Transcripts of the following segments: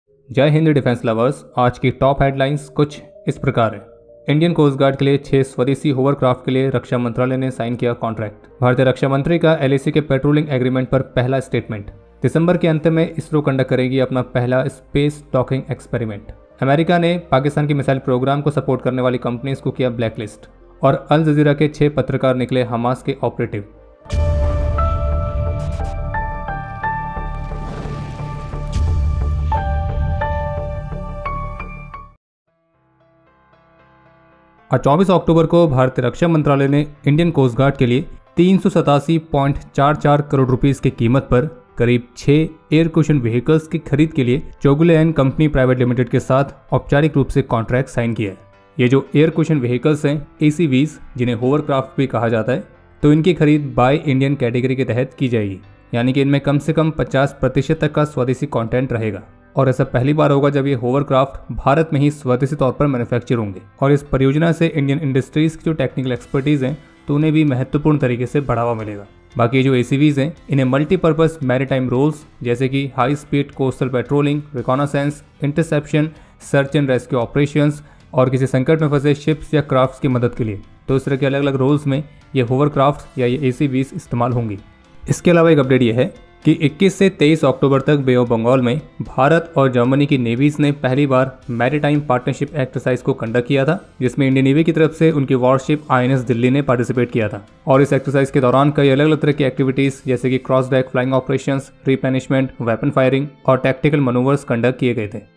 जय Hind defence lovers. आज की टॉप हेडलाइंस कुछ इस प्रकार है। इंडियन कोस्ट गार्ड के लिए 6 स्वदेशी होवरक्राफ्ट के लिए रक्षा मंत्रालय ने साइन किया कॉन्ट्रैक्ट। भारतीय रक्षा मंत्री का एलएसी के पेट्रोलिंग एग्रीमेंट पर पहला स्टेटमेंट। दिसंबर के अंत में इसरो कंडक्ट करेगी अपना पहला स्पेस डॉकिंग एक्सपेरिमेंट। अमेरिका ने पाकिस्तान की मिसाइल प्रोग्राम को सपोर्ट करने वाली कंपनीज को किया ब्लैकलिस्ट। और अल जजीरा के 6 पत्रकार निकले हमास के ऑपरेटिव। और 24 अक्टूबर को भारतीय रक्षा मंत्रालय ने इंडियन कोस्ट गार्ड के लिए 387.44 करोड़ रुपीस की कीमत पर करीब 6 एयर कुशन व्हीकल्स की खरीद के लिए चोगुले एंड कंपनी प्राइवेट लिमिटेड के साथ औपचारिक रूप से कॉन्ट्रैक्ट साइन किया है। ये जो एयर कुशन व्हीकल्स हैं ACVs, जिन्हें होवरक्राफ्ट भी कहा जाता है, तो इनकी खरीद बाय इंडियन कैटेगरी के तहत की जाएगी। यानी कि इनमें कम से कम 50% तक का स्वदेशी कंटेंट रहेगा। और ऐसा पहली बार होगा जब ये होवरक्राफ्ट भारत में ही स्वदेशी तौर पर मैन्युफैक्चर होंगे। और इस परियोजना से इंडियन इंडस्ट्रीज की जो टेक्निकल एक्सपर्टीज हैं तो उन्हें भी महत्वपूर्ण तरीके से बढ़ावा मिलेगा। बाकी जो ACVs हैं इन्हें मल्टीपर्पज मैरीटाइम रोल्स जैसे कि high speed coastal patrolling, reconnaissance, interception, search and rescue operations और किसी संकट में फंसे शिप्स या क्राफ्ट्स की मदद के लिए, तो इस तरह के अलग अलग रोल्स में ये होवरक्राफ्ट या ये ACVs इस्तेमाल होंगी। इसके अलावा एक अपडेट ये है कि 21 से 23 अक्टूबर तक बे ऑफ बंगाल में भारत और जर्मनी की नेवीज ने पहली बार मैरीटाइम पार्टनरशिप एक्सरसाइज को कंडक्ट किया था, जिसमें इंडियन नेवी की तरफ से उनकी वॉरशिप INS दिल्ली ने पार्टिसिपेट किया था। और इस एक्सरसाइज के दौरान कई अलग अलग तरह की एक्टिविटीज जैसे कि cross deck flying operations, replenishment, weapon firing और टैक्टिकल मनूवर्स कंडक्ट किए गए थे।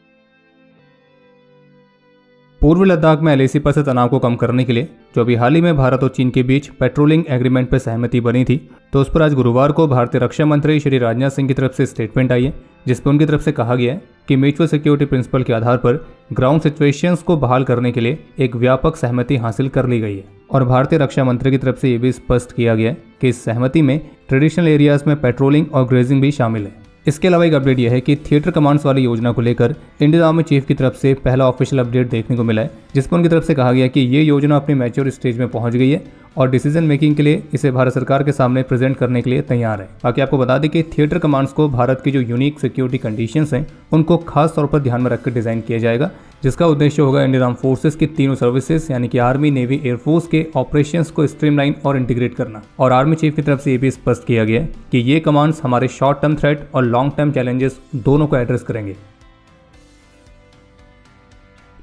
पूर्वी लद्दाख में LAC पर से तनाव को कम करने के लिए जो अभी हाल ही में भारत और चीन के बीच पेट्रोलिंग एग्रीमेंट पर सहमति बनी थी, तो उस पर आज गुरुवार को भारतीय रक्षा मंत्री श्री राजनाथ सिंह की तरफ से स्टेटमेंट आई है, जिसपे उनकी तरफ से कहा गया है कि म्यूचुअल सिक्योरिटी प्रिंसिपल के आधार पर ग्राउंड सिचुएशंस को बहाल करने के लिए एक व्यापक सहमति हासिल कर ली गई है। और भारतीय रक्षा मंत्री की तरफ से ये भी स्पष्ट किया गया है कि इस सहमति में ट्रेडिशनल एरियाज में पेट्रोलिंग और ग्रेजिंग भी शामिल है। इसके अलावा एक अपडेट यह है कि थिएटर कमांड्स वाली योजना को लेकर इंडियन आर्मी चीफ की तरफ से पहला ऑफिशियल अपडेट देखने को मिला है, जिसपर उनकी तरफ से कहा गया कि ये योजना अपनी मैच्योर स्टेज में पहुंच गई है और डिसीजन मेकिंग के लिए इसे भारत सरकार के सामने प्रेजेंट करने के लिए तैयार है। बाकी आपको बता दें कि थिएटर कमांड्स को भारत की जो यूनिक सिक्योरिटी कंडीशंस हैं उनको खास तौर पर ध्यान में रखकर डिजाइन किया जाएगा, जिसका उद्देश्य होगा इंडियन आर्म फोर्सेस की तीनों सर्विसेज यानी कि आर्मी, नेवी, एयरफोर्स के ऑपरेशंस को स्ट्रीमलाइन और इंटीग्रेट करना। और आर्मी चीफ की तरफ से ये भी स्पष्ट किया गया है कि ये कमांड्स हमारे शॉर्ट टर्म थ्रेट और लॉन्ग टर्म चैलेंजेस दोनों को एड्रेस करेंगे।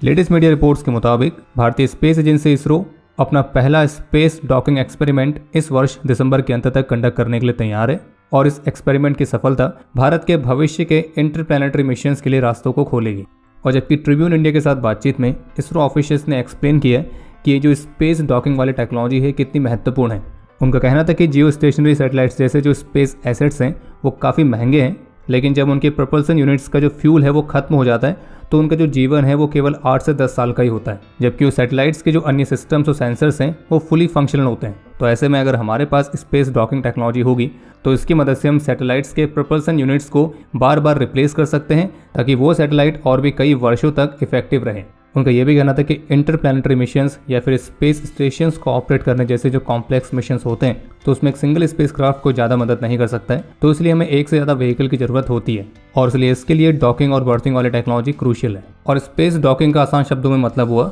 लेटेस्ट मीडिया रिपोर्ट्स के मुताबिक भारतीय स्पेस एजेंसी इसरो अपना पहला स्पेस डॉकिंग एक्सपेरिमेंट इस वर्ष दिसंबर के अंत तक कंडक्ट करने के लिए तैयार है। और इस एक्सपेरिमेंट की सफलता भारत के भविष्य के इंटरप्लैनेटरी मिशंस के लिए रास्तों को खोलेगी। और जबकि ट्रिब्यून इंडिया के साथ बातचीत में इसरो ऑफिशियल्स ने एक्सप्लेन किया कि ये जो स्पेस डॉकिंग वाली टेक्नोलॉजी है कितनी महत्वपूर्ण है। उनका कहना था कि जियो स्टेशनरी सैटेलाइट्स जैसे जो स्पेस एसेट्स हैं वो काफ़ी महंगे हैं, लेकिन जब उनके प्रपल्सन यूनिट्स का जो फ्यूल है वो खत्म हो जाता है तो उनका जो जीवन है वो केवल 8 से 10 साल का ही होता है, जबकि वो सैटेलाइट्स के जो अन्य सिस्टम्स और सेंसर्स हैं वो फुली फंक्शनल होते हैं। तो ऐसे में अगर हमारे पास स्पेस डॉकिंग टेक्नोलॉजी होगी तो इसकी मदद से हम सैटेलाइट्स के प्रपल्सन यूनिट्स को बार बार रिप्लेस कर सकते हैं ताकि वो सैटेलाइट और भी कई वर्षों तक इफेक्टिव रहे। उनका यह भी कहना था कि इंटरप्लैनेटरी मिशंस या फिर स्पेस स्टेशंस को ऑपरेट करने जैसे जो कॉम्प्लेक्स मिशंस होते हैं तो उसमें एक सिंगल स्पेसक्राफ्ट को ज़्यादा मदद नहीं कर सकता है, तो इसलिए हमें एक से ज़्यादा व्हीकल की ज़रूरत होती है और इसलिए इसके लिए डॉकिंग और बर्थिंग वाली टेक्नोलॉजी क्रूशियल है। और स्पेस डॉकिंग का आसान शब्दों में मतलब हुआ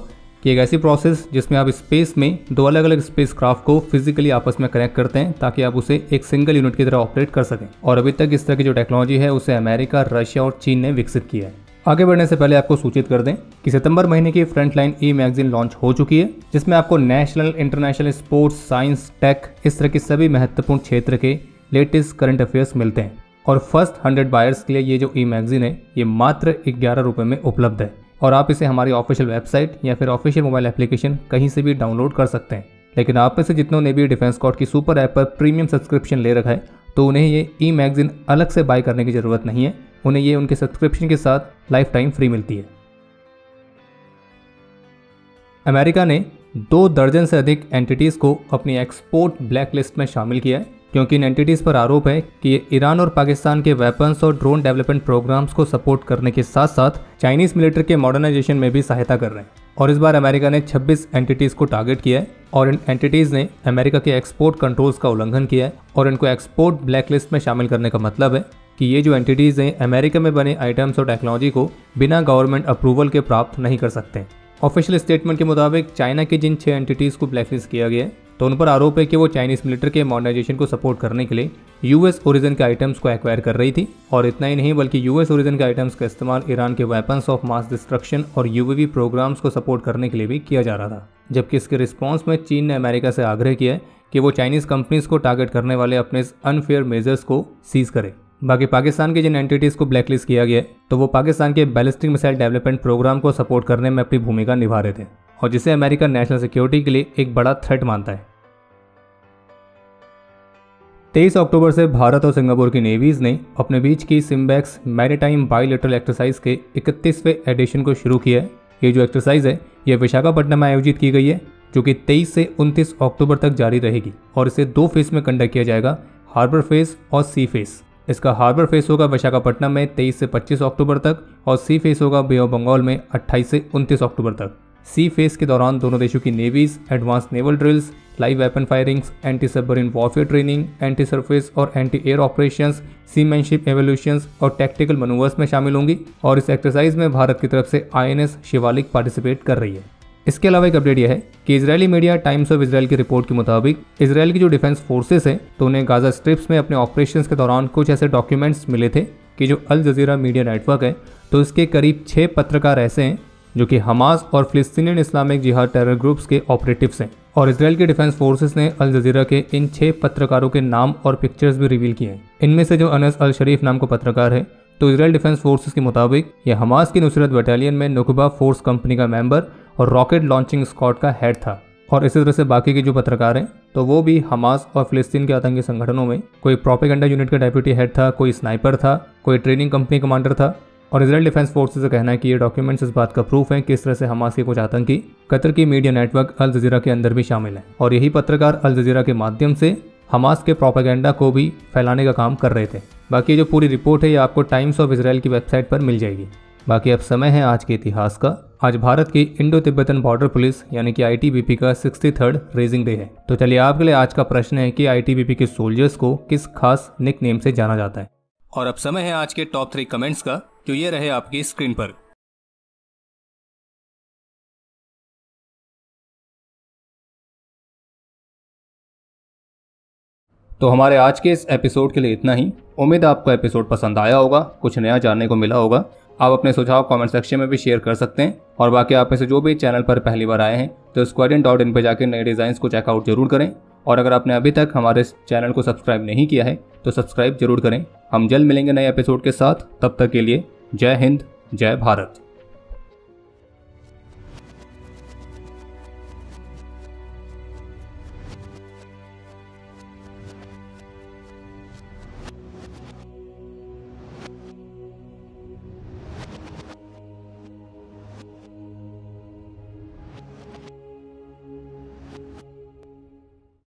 कि एक ऐसी प्रोसेस जिसमें आप स्पेस में दो अलग अलग स्पेसक्राफ्ट को फिजिकली आपस में कनेक्ट करते हैं ताकि आप उसे एक सिंगल यूनिट की तरह ऑपरेट कर सकें। और अभी तक इस तरह की जो टेक्नोलॉजी है उसे अमेरिका, रशिया और चीन ने विकसित किया है। आगे बढ़ने से पहले आपको सूचित कर दें कि सितंबर महीने की फ्रंटलाइन मैगजीन लॉन्च हो चुकी है, जिसमें आपको national, international, sports, science, tech इस तरह के सभी महत्वपूर्ण क्षेत्र के लेटेस्ट करंट अफेयर्स मिलते हैं। और फर्स्ट 100 बायर्स के लिए ये जो मैगजीन है ये मात्र 11 रुपये में उपलब्ध है और आप इसे हमारी ऑफिशियल वेबसाइट या फिर ऑफिशियल मोबाइल एप्लीकेशन कहीं से भी डाउनलोड कर सकते हैं। लेकिन आप में से जितनों ने भी डिफेंस कॉर्ड की सुपर ऐप पर प्रीमियम सब्सक्रिप्शन ले रखा है तो उन्हें ये मैगजीन अलग से बाय करने की ज़रूरत नहीं है, उन्हें ये उनके सब्सक्रिप्शन के साथ लाइफ टाइम फ्री मिलती है। अमेरिका ने 2 दर्जन से अधिक एंटिटीज़ को अपनी एक्सपोर्ट ब्लैक लिस्ट में शामिल किया है, क्योंकि इन एंटिटीज़ पर आरोप है कि ये ईरान और पाकिस्तान के वेपन्स और ड्रोन डेवलपमेंट प्रोग्राम्स को सपोर्ट करने के साथ साथ चाइनीज़ मिलिट्री के मॉडर्नाइजेशन में भी सहायता कर रहे हैं। और इस बार अमेरिका ने 26 एंटिटीज़ को टारगेट किया है और इन एंटिटीज़ ने अमेरिका के एक्सपोर्ट कंट्रोल्स का उल्लंघन किया है और इनको एक्सपोर्ट ब्लैकलिस्ट में शामिल करने का मतलब है कि ये जो एंटिटीज़ हैं अमेरिका में बने आइटम्स और टेक्नोलॉजी को बिना गवर्नमेंट अप्रूवल के प्राप्त नहीं कर सकते। ऑफिशियल स्टेटमेंट के मुताबिक चाइना की जिन 6 एंटिटीज़ को ब्लैकलिस्ट किया गया है तो उन पर आरोप है कि वो चाइनीज मिलिट्री के मॉडर्नाइजेशन को सपोर्ट करने के लिए यूएस ओरिजिन के आइटम्स को एक्वायर कर रही थी। और इतना ही नहीं बल्कि यूएस ओरिजिन के आइटम्स का इस्तेमाल ईरान के वेपन्स ऑफ मास डिस्ट्रक्शन और यूएवी प्रोग्राम्स को सपोर्ट करने के लिए भी किया जा रहा था। जबकि इसके रिस्पॉन्स में चीन ने अमेरिका से आग्रह किया है कि वो चाइनीज कंपनीज को टारगेट करने वाले अपने इस अनफेयर मेजर्स को सीज करे। बाकी पाकिस्तान के जिन एंटिटीज़ को ब्लैकलिस्ट किया गया है तो वो पाकिस्तान के बैलिस्टिक मिसाइल डेवलपमेंट प्रोग्राम को सपोर्ट करने में अपनी भूमिका निभा रहे थे और जिसे अमेरिका नेशनल सिक्योरिटी के लिए एक बड़ा थ्रेट मानता है। 23 अक्टूबर से भारत और सिंगापुर की नेवीज ने अपने बीच की सिम्बैक्स मैरीटाइम बाइलेटरल एक्सरसाइज के 31वें एडिशन को शुरू किया है। ये जो एक्सरसाइज है ये विशाखापट्टनम में आयोजित की गई है जो कि 23 से 29 अक्टूबर तक जारी रहेगी और इसे 2 फेज में कंडक्ट किया जाएगा, हार्बर फेज और सी फेज। इसका हार्बर फेज होगा विशाखापट्टनम में 23 से 25 अक्टूबर तक और सी फेज होगा बे ऑफ बंगाल में 28 से 29 अक्टूबर तक। सी फेज के दौरान दोनों देशों की navies advance naval drills, live weapon firings, anti submarine warfare training, anti surface और anti air operations, seamanship evolutions और टैक्टिकल मनूवर्स में शामिल होंगी। और इस एक्सरसाइज में भारत की तरफ से INS शिवालिक पार्टिसिपेट कर रही है। इसके अलावा एक अपडेट यह है कि Israeli media times of Israel की रिपोर्ट के मुताबिक इजराइल की जो डिफेंस फोर्सेस हैं तो उन्हें गाजा स्ट्रिप्स में अपने ऑपरेशंस के दौरान कुछ ऐसे डॉक्यूमेंट्स मिले थे कि जो अल जजीरा मीडिया नेटवर्क है तो इसके करीब 6 पत्रकार ऐसे हैं जो कि हमास और फिलिस्तीनियन इस्लामिक जिहाद टेरर ग्रुप्स के ऑपरेटिव्स हैं। और इजराइल के डिफेंस फोर्सेस ने अल जजीरा के इन 6 पत्रकारों के नाम और पिक्चर्स भी रिवील किए हैं। इनमें से जो अनस अल शरीफ नाम का पत्रकार है तो इजराइल डिफेंस फोर्सेस के मुताबिक यह हमास की नुसरत बटालियन में नुकबा फोर्स कंपनी का मेंबर और रॉकेट लॉन्चिंग स्क्वाड का हेड था। और इसी तरह से बाकी के जो पत्रकार हैं तो वो भी हमास और फिलिस्तीन के आतंकी संगठनों में कोई प्रोपेगेंडा यूनिट का डेप्यूटी हेड था, कोई स्नाइपर था, कोई ट्रेनिंग कंपनी कमांडर था। और इजराइल डिफेंस फोर्सेस का कहना है कि ये डॉक्यूमेंट्स इस बात का प्रूफ है कि इस तरह से हमास के कुछ आतंकी कतर की मीडिया नेटवर्क अल जजीरा के अंदर भी शामिल हैं और यही पत्रकार अल जजीरा के माध्यम से हमास के प्रोपेगेंडा को भी फैलाने का काम कर रहे थे। बाकी जो पूरी रिपोर्ट है ये आपको टाइम्स ऑफ इजराइल की वेबसाइट पर मिल जाएगी। बाकी अब समय है आज के इतिहास का। आज भारत की इंडो तिब्बतन बॉर्डर पुलिस यानी कि ITBP का 63rd रेजिंग डे है। तो चलिए आपके लिए आज का प्रश्न है कि ITBP के सोल्जर्स को किस खास निक नेम से जाना जाता है। और अब समय है आज के टॉप 3 कमेंट्स का जो ये रहे आपकी स्क्रीन पर। तो हमारे आज के इस एपिसोड के लिए इतना ही। उम्मीद है आपको एपिसोड पसंद आया होगा, कुछ नया जानने को मिला होगा। आप अपने सुझाव कमेंट सेक्शन में भी शेयर कर सकते हैं। और बाकी आप में से जो भी चैनल पर पहली बार आए हैं तो squadron.in पे जाकर नए डिज़ाइंस को चेकआउट जरूर करें। और अगर आपने अभी तक हमारे इस चैनल को सब्सक्राइब नहीं किया है तो सब्सक्राइब जरूर करें। हम जल्द मिलेंगे नए एपिसोड के साथ, तब तक के लिए जय हिंद, जय भारत।